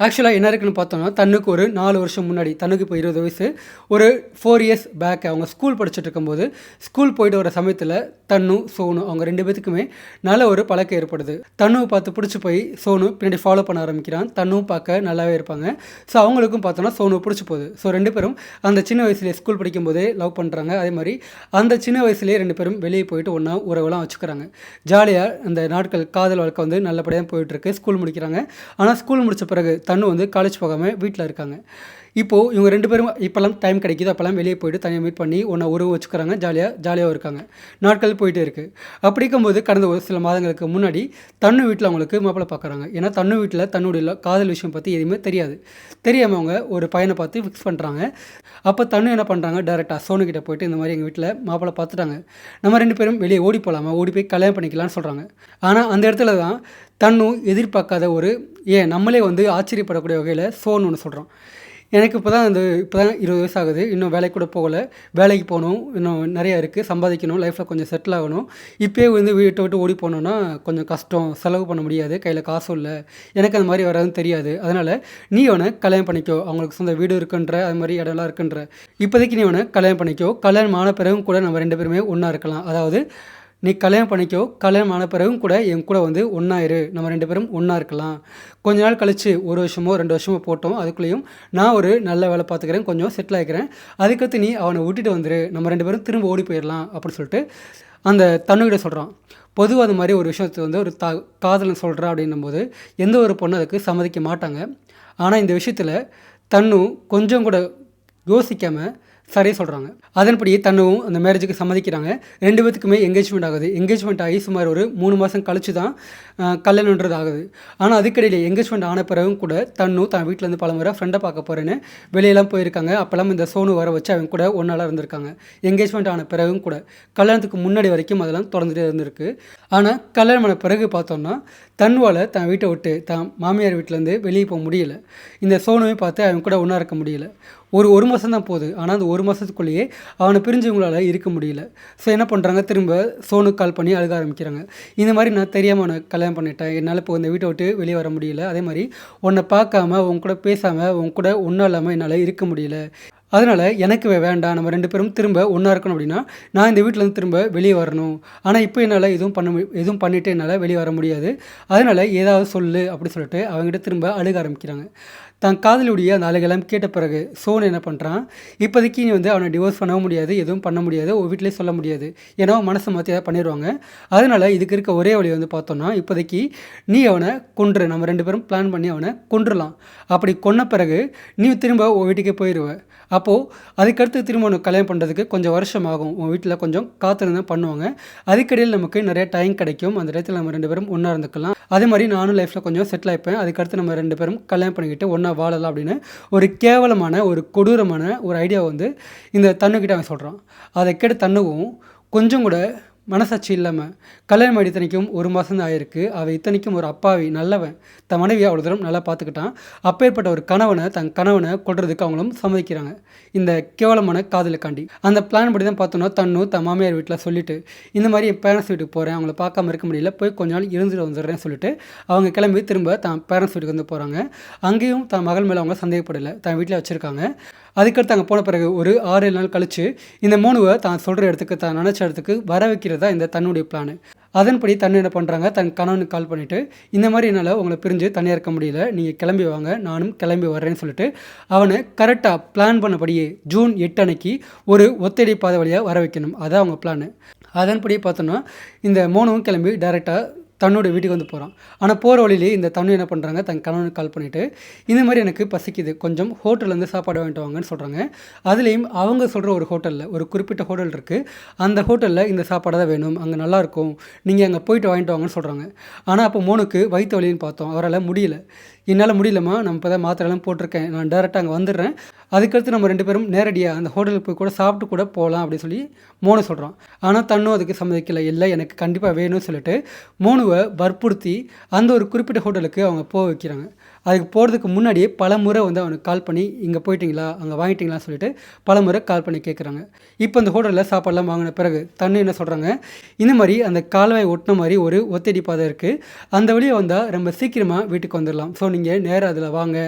ஆக்சுவலாக என்ன இருக்குன்னு பார்த்தோன்னா, தன்னுக்கு ஒரு 4 வருஷம் முன்னாடி, தன்னுக்கு இப்போ 20 வயசு, ஒரு 4 இயர்ஸ் பேக் அவங்க ஸ்கூல் படிச்சுட்டு இருக்கும்போது, ஸ்கூல் போயிட்டு வர சமயத்தில் தன்னு சோனு அவங்க 2 பேத்துக்குமே நல்ல ஒரு பழக்கம் ஏற்படுது. தன்னுவை பார்த்து பிடிச்சி போய் சோனு பின்னாடி ஃபாலோ பண்ண ஆரம்பிக்கிறான். தன்னும் பார்க்க நல்லாவே இருப்பாங்க. ஸோ அவங்களுக்கும் பார்த்தோன்னா சோனு பிடிச்சி போகுது. ஸோ 2 பேரும் அந்த சின்ன வயசுலேயே ஸ்கூல் படிக்கும்போதே லவ் பண்ணுறாங்க. அதே மாதிரி அந்த சின்ன வயசுலேயே 2 பேரும் வெளியே போயிட்டு ஒன்றா உறவுலாம் வச்சுக்கிறாங்க. ஜாலியாக அந்த நாட்கள் காதல் வாழ்க்கை வந்து நல்லபடியாக போயிட்டுருக்கு. ஸ்கூல் முடிக்கிறாங்க. ஆனால் ஸ்கூல் முடித்த பிறகு தன்னு வந்து காலேஜ் போகாமல் வீட்டில் இருக்காங்க. இப்போது இவங்க 2 பேரும் இப்போல்லாம் டைம் கிடைக்கிது, அப்போல்லாம் வெளியே போய்ட்டு தனியாக மீட் பண்ணி ஒன்றா உறவு வச்சுக்கிறாங்க, ஜாலியாக இருக்காங்க. நாட்கள் போயிட்டே இருக்குது. அப்படி இருக்கும்போது கடந்த ஒரு சில மாதங்களுக்கு முன்னாடி தன்னு வீட்டில் அவங்களுக்கு மாப்பிள்ளை பார்க்குறாங்க. ஏன்னா தன்னு வீட்டில் தன்னுடைய காதல் விஷயம் பற்றி எதுவுமே தெரியாமல் அவங்க ஒரு பையனை பார்த்து ஃபிக்ஸ் பண்ணுறாங்க. அப்போ தன்னு என்ன பண்ணுறாங்க, டேரெக்டாக சோனுக்கிட்ட போயிட்டு இந்த மாதிரி எங்கள் வீட்டில் மாப்பிள்ளை பார்த்துட்டாங்க, நம்ம 2 பேரும் வெளியே ஓடி போகலாமா, ஓடி போய் கல்யாணம் பண்ணிக்கலாம்னு சொல்கிறாங்க. ஆனால் அந்த இடத்துல தான் தன்னு எதிர்பார்க்காத ஒரு நம்மளே வந்து ஆச்சரியப்படக்கூடிய வகையில் சோனு ஒன்று சொல்கிறான். எனக்கு இப்போ தான் 20 வயசு ஆகுது, இன்னும் வேலைக்கு கூட போகலை, வேலைக்கு போகணும், இன்னும் நிறையா இருக்குது, சம்பாதிக்கணும், லைஃப்பில் கொஞ்சம் செட்டில் ஆகணும், இப்போயே வந்து வீட்டை விட்டு ஓடி போனோன்னா கொஞ்சம் கஷ்டம், செலவு பண்ண முடியாது, கையில் காசும் இல்லை, எனக்கு அந்த மாதிரி வராதுன்னு தெரியாது, அதனால் நீ அவனை கல்யாணம் பண்ணிக்கோ, அவங்களுக்கு சொந்த வீடு இருக்குன்ற, அது மாதிரி இடம்லாம் இருக்குன்ற, இப்போதைக்கு நீ அவனை கல்யாணம் பண்ணிக்கோ, கல்யாணம் ஆன பிறகும் கூட நம்ம 2 பேருமே ஒன்றா இருக்கலாம், அதாவது நீ கல்யாணம் பண்ணிக்கோ, கல்யாணம் ஆன பிறகும் கூட என் கூட வந்து ஒன்றா இரு, நம்ம 2 பேரும் ஒன்றா இருக்கலாம், கொஞ்ச நாள் கழித்து 1 வருஷமோ 2 வருஷமோ போட்டோம், அதுக்குள்ளேயும் நான் ஒரு நல்ல வேலை பார்த்துக்கிறேன், கொஞ்சம் செட்டில் ஆகிக்கிறேன், அதுக்கடுத்து நீ அவனை விட்டுட்டு வந்துரு, நம்ம 2 பேரும் திரும்ப ஓடி போயிடலாம் அப்படின்னு சொல்லிட்டு அந்த தன்னுகிட்ட சொல்கிறான். பொதுவாக அது மாதிரி ஒரு விஷயத்தை வந்து ஒரு காதலன் சொல்கிறா அப்படின்னும் போது எந்த ஒரு பொண்ணு அதுக்கு சம்மதிக்க மாட்டாங்க. ஆனால் இந்த விஷயத்தில் தன்னு கொஞ்சம் கூட யோசிக்காமல் சரியாக சொல்கிறாங்க. அதன்படி தன்னும் அந்த மேரேஜுக்கு சம்மதிக்கிறாங்க. 2 பேத்துக்குமே என்கேஜ்மெண்ட் ஆகுது. என்கேஜ்மெண்ட் ஆகி சுமார் ஒரு 3 மாதம் கழிச்சு தான் கல்யாணன்றது ஆகுது. ஆனால் அதுக்கிடையில் என்கேஜ்மெண்ட் ஆன பிறகும் கூட தன்னு தான் வீட்டிலேருந்து பல முறை ஃப்ரெண்டை பார்க்க போகிறேன்னு வெளியெல்லாம் போயிருக்காங்க. அப்போல்லாம் இந்த சோனு வர வச்சு அவங்க கூட ஒன்றாலாம் இருந்திருக்காங்க. என்கேஜ்மெண்ட் ஆன பிறகும் கூட கல்யாணத்துக்கு முன்னாடி வரைக்கும் அதெல்லாம் தொடர்ந்துட்டே இருந்திருக்கு. ஆனால் கல்யாணம் ஆன பிறகு பார்த்தோம்னா தன்வால் தான் வீட்டை விட்டு தான் மாமியார் வீட்டிலேருந்து வெளியே போக முடியல. இந்த சோனுவை பார்த்து அவங்க கூட ஒன்றா இருக்க முடியல. ஒரு மாதம் தான் போகுது. ஆனால் அந்த 1 1 மாதத்துக்குள்ளேயே அவனை பிரிஞ்சு இவங்களால இருக்க முடியல. ஸோ என்ன பண்ணுறாங்க, திரும்ப சோனுக்கு கால் பண்ணி அழுக ஆரம்பிக்கிறாங்க. இந்த மாதிரி நான் தெரியாமல் உன்னை கல்யாணம் பண்ணிட்டேன், என்னால் இப்போ இந்த வீட்டை விட்டு வெளியே வர முடியல, அதே மாதிரி உன்னை பார்க்காம உன் கூட பேசாமல் உன் கூட ஒன்றும் இல்லாமல் என்னால் இருக்க முடியல, அதனால் எனக்கு வேண்டாம், நம்ம 2 பேரும் திரும்ப ஒன்றா இருக்கணும் அப்படின்னா நான் இந்த வீட்டிலேருந்து திரும்ப வெளியே வரணும். ஆனால் இப்போ என்னால் எதுவும் பண்ணிவிட்டு என்னால் வெளியே வர முடியாது, அதனால் ஏதாவது சொல்லு அப்படி சொல்லிட்டு அவங்ககிட்ட திரும்ப அழுக ஆரம்பிக்கிறாங்க. தன் காதலியுடைய அந்த அழுகெல்லாம் கேட்ட பிறகு சோனு என்ன பண்ணுறான், இப்போதைக்கு நீ வந்து அவனை டிவோர்ஸ் பண்ணவும் முடியாது, எதுவும் பண்ண முடியாது, ஒரு வீட்டிலே சொல்ல முடியாது, ஏன்னா மனசை மாற்றி ஏதாவது பண்ணிடுவாங்க. அதனால் இதுக்கு இருக்க ஒரே வழி வந்து பார்த்தோன்னா, இப்போதைக்கு நீ அவனை கொன்று, நம்ம 2 பேரும் பிளான் பண்ணி அவனை கொன்றுலாம். அப்படி கொன்ன பிறகு நீ திரும்ப உன் வீட்டுக்கே போயிடுவ. அப்போது அதுக்கடுத்து திரும்ப உனக்கு கல்யாணம் பண்ணுறதுக்கு கொஞ்சம் வருஷம் ஆகும், உன் வீட்டில் கொஞ்சம் காத்திருந்து தான் பண்ணுவாங்க. அதுக்கடியில் நமக்கு நிறைய டைம் கிடைக்கும், அந்த இடத்துல நம்ம 2 பேரும் ஒன்றா இருந்துக்கலாம். அதே மாதிரி நானும் லைஃப்பில் கொஞ்சம் செட்டில் ஆகிப்பேன், அதுக்கடுத்து நம்ம 2 பேரும் கல்யாணம் பண்ணிக்கிட்டு ஒன்றா வாழலாம் அப்படின்னு ஒரு கேவலமான ஒரு கொடூரமான ஒரு ஐடியா வந்து இந்த தன்னுக்கிட்ட அவன் சொல்கிறான். அதை கேட்ட தன்னுவும் கொஞ்சம் கூட மனசாட்சி இல்லாமல், கல்யாணம் ஆகி இத்தனைக்கும் 1 மாதம் தான் ஆயிருக்கு, அவள் இத்தனைக்கும் ஒரு அப்பாவி நல்லவன், தன் மனைவியை அவ்வளோ தூரம் நல்லா பார்த்துக்கிட்டான், அப்பேற்பட்ட ஒரு தன் கணவனை கொல்றதுக்கு அவங்களும் சம்மதிக்கிறாங்க இந்த கேவலமான காதலுக்காண்டி. அந்த பிளான் படி தான் பார்த்தோன்னா தன் மாமியார் வீட்டில் சொல்லிவிட்டு இந்த மாதிரி என் பேரண்ட்ஸ் வீட்டுக்கு போகிறேன், அவங்கள பார்க்காம இருக்க முடியல, போய் கொஞ்ச நாள் இருந்துட்டு வந்துடுறேன்னு சொல்லிட்டு அவங்க கிளம்பி திரும்ப தன் பேரண்ட்ஸ் வீட்டுக்கு வந்து போகிறாங்க. அங்கேயும் தன் மகள் மேலே அவங்க சந்தேகப்படலை, தன் வீட்டில் வச்சுருக்காங்க. அதுக்கடுத்து அங்கே போன பிறகு ஒரு 6-7 நாள் கழித்து இந்த மோனுவை தான் சொல்கிற இடத்துக்கு, தான் நினச்ச இடத்துக்கு வர வைக்கிறதா இந்த தன்னுடைய பிளான். அதன்படி தன்னை என்ன பண்ணுறாங்க, தன் கணவனுக்கு கால் பண்ணிவிட்டு இந்த மாதிரி என்னால் உங்களை பிரிஞ்சு தனியாக இருக்க முடியல, நீங்கள் கிளம்பி வாங்க, நானும் கிளம்பி வர்றேன்னு சொல்லிட்டு அவனை கரெக்டாக பிளான் பண்ணபடியே ஜூன் 8 அன்னைக்கு ஒரு ஒத்தடி பாதை வழியாக வர வைக்கணும், அதான் அவங்க பிளான். அதன்படியே பார்த்தோன்னா இந்த மோனுவும் கிளம்பி டைரெக்டாக தன்னோட வீட்டுக்கு வந்து போகிறான். ஆனால் போகிற வழியிலே இந்த தண்ணி என்ன பண்ணுறாங்க, தன் கணவனுக்கு கால் பண்ணிவிட்டு இந்த மாதிரி எனக்கு பசிக்குது, கொஞ்சம் ஹோட்டல்லேருந்து சாப்பாடு வாங்கிட்டு வாங்கன்னு சொல்கிறாங்க. அதுலேயும் அவங்க சொல்கிற ஒரு ஹோட்டலில், ஒரு குறிப்பிட்ட ஹோட்டல் இருக்குது, அந்த ஹோட்டலில் இந்த சாப்பாடு தான் வேணும், அங்கே நல்லாயிருக்கும், நீங்கள் அங்கே போயிட்டு வாங்கிட்டு வாங்கன்னு சொல்கிறாங்க. ஆனால் அப்போ மோனுக்கு வயிற்று வலின்னு பார்த்தோம், அவரால் முடியல, என்னால் முடியலம்மா, நம்ம இப்போ தான் மாத்திரைலாம் போட்டிருக்கேன், நான் டேரெக்டாக அங்கே வந்துடுறேன், அதுக்கடுத்து நம்ம 2 பேரும் நேரடியாக அந்த ஹோட்டலுக்கு போய் கூட சாப்பிட்டு கூட போகலாம் அப்படின்னு சொல்லி மோனு சொல்கிறான். ஆனால் தன்னும் அதுக்கு சம்மதிக்கலை, இல்லை எனக்கு கண்டிப்பாக வேணும்னு சொல்லிட்டு மோனுவை வற்புறுத்தி அந்த ஒரு குறிப்பிட்ட ஹோட்டலுக்கு அவங்க போக வைக்கிறாங்க. அதுக்கு போகிறதுக்கு முன்னாடியே பல முறை வந்து அவனுக்கு கால் பண்ணி இங்கே போயிட்டீங்களா, அங்கே வாங்கிட்டீங்களான்னு சொல்லிட்டு பல முறை கால் பண்ணி கேட்குறாங்க. இப்போ அந்த ஹோட்டலில் சாப்பாடெல்லாம் வாங்கின பிறகு தண்ணி என்ன சொல்கிறாங்க, இந்த மாதிரி அந்த கால்வாய் ஒட்டின மாதிரி ஒரு ஒத்தடி பாதை இருக்குது, அந்த வழியை வந்தால் ரொம்ப சீக்கிரமாக வீட்டுக்கு வந்துடலாம், ஸோ நீங்கள் நேராக அதில் வாங்க,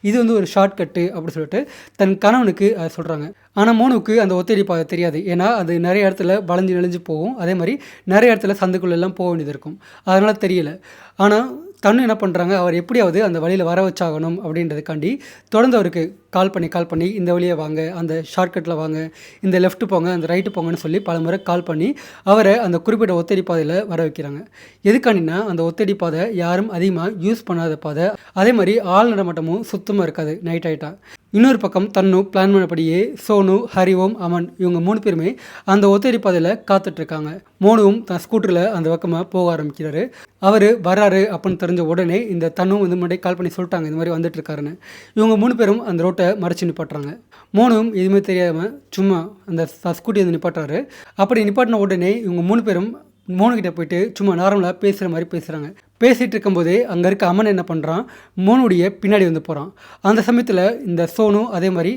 இது வந்து ஒரு ஷார்ட்கட்டு அப்படி சொல்லிட்டு தன் கணவனுக்கு அதை சொல்கிறாங்க. ஆனால் மோனுக்கு அந்த ஒத்தடி பாதை தெரியாது, ஏன்னா அது நிறைய இடத்துல வளைஞ்சு நெளிஞ்சு போகும், அதே மாதிரி நிறைய இடத்துல சந்துக்குள்ளெல்லாம் போக வேண்டியது இருக்கும், அதனால் தெரியல. ஆனால் தன்னு என்ன பண்ணுறாங்க, அவர் எப்படியாவது அந்த வழியில் வர வச்சாகணும் அப்படின்றதுக்காண்டி தொடர்ந்து அவருக்கு கால் பண்ணி இந்த வழியை வாங்க, அந்த ஷார்ட்கட்டில் வாங்க, இந்த லெஃப்ட்டு போங்க, அந்த ரைட்டு போங்கன்னு சொல்லி பல முறை கால் பண்ணி அவரை அந்த குறிப்பிட்ட ஒத்தடி பாதையில் வர வைக்கிறாங்க. எதுக்காண்டினா அந்த ஒத்தடி பாதை யாரும் அதிகமாக யூஸ் பண்ணாத பாதை, அதே மாதிரி ஆள் நடமாட்டமும் சுத்தமாக இருக்காது நைட் ஆகிட்டா. இன்னொரு பக்கம் தன்னு பிளான் பண்ணபடியே சோனு, ஹரிஓம், அமன் இவங்க 3 பேருமே அந்த ஒத்தடி பாதையில் காத்துட்ருக்காங்க. மோனுவும் தன் ஸ்கூட்டரில் அந்த பக்கமாக போக ஆரம்பிக்கிறாரு. அவர் வராரு அப்படின்னு தெரிஞ்ச உடனே இந்த தன்னும் வந்து முன்னாடி கால் பண்ணி சொல்லிட்டாங்க இந்த மாதிரி வந்துட்டுருக்காருன்னு. இவங்க 3 பேரும் அந்த ரோட்டை மறைச்சி நிப்பாட்டுறாங்க. மோனுவும் எதுவுமே தெரியாமல் சும்மா அந்த ஸ்கூட்டி வந்து நிப்பாட்டுறாரு. அப்படி நிப்பாட்டின உடனே இவங்க 3 பேரும் மோனுக்கிட்ட போயிட்டு சும்மா நார்மலாக பேசுகிற மாதிரி பேசுகிறாங்க. பேசிகிட்டு இருக்கும்போதே அங்கே இருக்க அம்மன் என்ன பண்ணுறான், மோனுடைய பின்னாடி வந்து போகிறான். அந்த சமயத்தில் இந்த சோனு அதே மாதிரி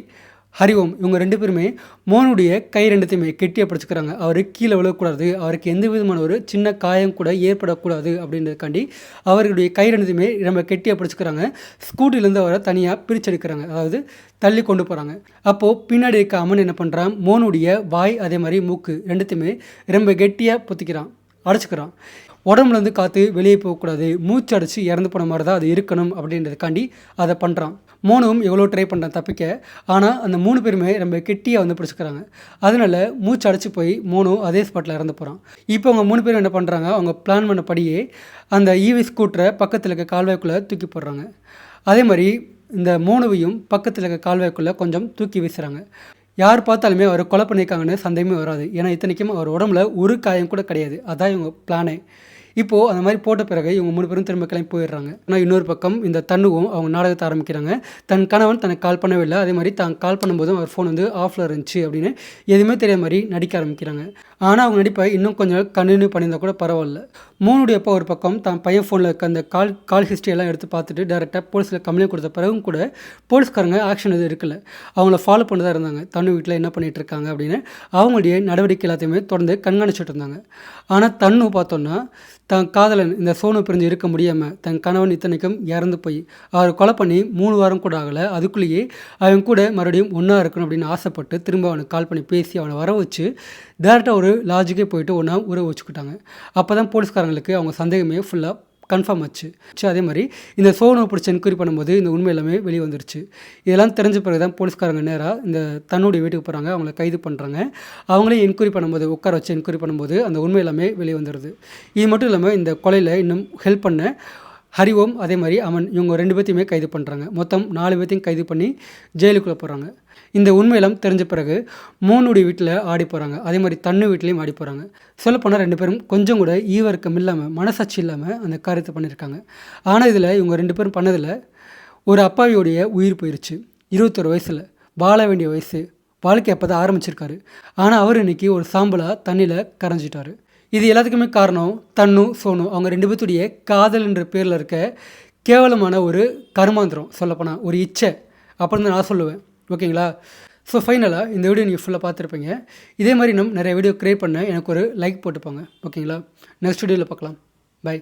ஹரிஓம் இவங்க 2 பேருமே மோனுடைய கை 2த்தையுமே கெட்டியாக பிடிச்சிக்கிறாங்க. அவர் கீழே விழக்கூடாது, அவருக்கு எந்த விதமான ஒரு சின்ன காயம் கூட ஏற்படக்கூடாது அப்படின்றதுக்காண்டி அவர்களுடைய கை 2த்தையுமே ரொம்ப கெட்டியாக பிடிச்சிக்கிறாங்க. ஸ்கூட்டிலேருந்து அவரை தனியாக பிரிச்செடுக்கிறாங்க, அதாவது தள்ளி கொண்டு போகிறாங்க. அப்போது பின்னாடி இருக்க அம்மன் என்ன பண்ணுறான், மோனுடைய வாய் அதே மாதிரி மூக்கு 2த்தையுமே ரொம்ப கெட்டியாக பொத்திக்கிறான், அடைச்சிக்கிறான். உடம்புலேருந்து காற்று வெளியே போகக்கூடாது, மூச்சு அடைச்சி இறந்து போன மாதிரி தான் அது இருக்கணும் அப்படின்றதுக்காண்டி அதை பண்ணுறான். மோனுவும் எவ்வளோ ட்ரை பண்ணுறான் தப்பிக்க, ஆனால் அந்த 3 பேருமே ரொம்ப கெட்டியாக வந்து பிடிச்சிக்கிறாங்க. அதனால் மூச்சு அடைச்சி போய் மோனு அதே ஸ்பாட்டில் இறந்து போகிறான். இப்போ அவங்க 3 பேரும் என்ன பண்ணுறாங்க, அவங்க பிளான் பண்ணபடியே அந்த ஈவி ஸ்கூட்டரை பக்கத்தில் இருக்க கால்வாய்க்குள்ளே தூக்கி போடுறாங்க. அதே மாதிரி இந்த மோனுவையும் பக்கத்தில் இருக்க கால்வாய்க்குள்ளே கொஞ்சம் தூக்கி வீசுகிறாங்க. யார் பார்த்தாலுமே அவர் கொலை பண்ணியிருக்காங்கன்னு சந்தேகமே வராது, ஏன்னா இத்தனைக்கும் அவர் உடம்புல ஒரு காயம் கூட கிடையாது. அதான் இவங்க பிளானே. இப்போது அந்த மாதிரி போட்ட பிறகு இவங்க 3 பேரும் திரும்ப கிளம்பி போயிடுறாங்க. ஆனால் இன்னொரு பக்கம் இந்த தன்னுவும் அவங்க நாடகத்தை ஆரம்பிக்கிறாங்க. தன் கணவன் தனக்கு கால் பண்ணவே இல்லை, அதே மாதிரி தான் கால் பண்ணும்போதும் அவர் ஃபோன் வந்து ஆஃபில் இருந்துச்சு அப்படின்னு எதுவுமே தெரியாத மாதிரி நடிக்க ஆரம்பிக்கிறாங்க. ஆனால் அவங்க நடிப்பை இன்னும் கொஞ்சம் கண்டினியூ பண்ணியிருந்தால் கூட பரவாயில்ல. மோனுடைய அப்பா ஒரு பக்கம் தான் பையன் ஃபோனில் இருக்க அந்த கால் ஹிஸ்ட்ரி எல்லாம் எடுத்து பார்த்துட்டு டேரெக்டாக போலீஸில் கம்ப்ளைண்ட் கொடுத்த பிறகும் கூட போலீஸ்காரங்க ஆக்ஷன் எதுவும் இருக்கல. அவங்கள ஃபாலோ பண்ணி தான் இருந்தாங்க. தன்னு வீட்டில் என்ன பண்ணிகிட்டு இருக்காங்க அப்படின்னு அவங்களுடைய நடவடிக்கை எல்லாத்தையுமே தொடர்ந்து கண்காணிச்சுட்டு இருந்தாங்க. ஆனால் தன்னு பார்த்தோன்னா தன் காதலன் இந்த சோனு பிரிஞ்சு இருக்க முடியாமல் தன் கணவன் இத்தனைக்கும் இறந்து போய் அவர் கொலை பண்ணி 3 வாரம் கூட ஆகலை, அதுக்குள்ளேயே அவன் கூட மறுபடியும் ஒன்றா இருக்கணும் அப்படின்னு ஆசைப்பட்டு திரும்ப அவனுக்கு கால் பண்ணி பேசி அவனை வர வச்சு டேரெக்டாக ஒரு லாஜிக்கே போயிட்டு ஒன்றா உறவு வச்சுக்கிட்டாங்க. அப்போ தான் போலீஸ்காரங்களுக்கு அவங்க சந்தேகமே ஃபுல்லாக கன்ஃபார்ம் ஆச்சு. அதே மாதிரி இந்த சோனுவை பிடிச்சி என்கொயரி பண்ணும்போது இந்த உண்மை எல்லாமே வெளியே வந்துருச்சு. இதெல்லாம் தெரிஞ்ச பிறகு தான் போலீஸ்காரங்க நேராக இந்த தன்னுடைய வீட்டுக்கு போகிறாங்க, அவங்கள கைது பண்ணுறாங்க. அவங்களையும் என்கொயரி பண்ணும்போது உட்கார வச்சு என்கொயரி பண்ணும்போது அந்த உண்மை எல்லாமே வெளியே வந்துடுது. இது மட்டும் இல்லாமல் இந்த கொலையில் இன்னும் ஹெல்ப் பண்ண ஹரிஓம் அதே மாதிரி அமன் இவங்க 2 பேர்த்தையுமே கைது பண்ணுறாங்க. மொத்தம் 4 பேர்த்தையும் கைது பண்ணி ஜெயிலுக்குள்ளே போகிறாங்க. இந்த உண்மையெல்லாம் தெரிஞ்ச பிறகு மோனுடைய வீட்டில் ஆடி போகிறாங்க, அதே மாதிரி தன்னு வீட்லேயும் ஆடி போகிறாங்க. சொல்லப்போனால் 2 பேரும் கொஞ்சம் கூட ஈவர்க்கம் இல்லாமல் மனசாட்சி இல்லாமல் அந்த காரியத்தை பண்ணியிருக்காங்க. ஆனால் இதில் இவங்க 2 பேரும் பண்ணதில் ஒரு அப்பாவியோடைய உயிர் போயிடுச்சு. 21 வயசில் வாழ வேண்டிய வயசு, வாழ்க்கை அப்போ தான் ஆரம்பிச்சிருக்காரு. ஆனால் அவர் இன்றைக்கி ஒரு சாம்பலாக தண்ணியில் கரைஞ்சிட்டார். இது எல்லாத்துக்குமே காரணம் தன்னு சோனு அவங்க 2 பேர்த்துடைய காதல் என்ற பேரில் இருக்க கேவலமான ஒரு கருமாந்திரம், சொல்லப்போனால் ஒரு இச்சை அப்படின்னு நான் சொல்லுவேன். ஓகேங்களா? ஸோ ஃபைனலாக இந்த வீடியோ நீங்கள் ஃபுல்லாக பார்த்துருப்பீங்க. இதே மாதிரி நிறைய வீடியோ க்ரியேட் பண்ண எனக்கு ஒரு லைக் போட்டுப்பாங்க. ஓகேங்களா? நெக்ஸ்ட் வீடியோவில் பார்க்கலாம். பை.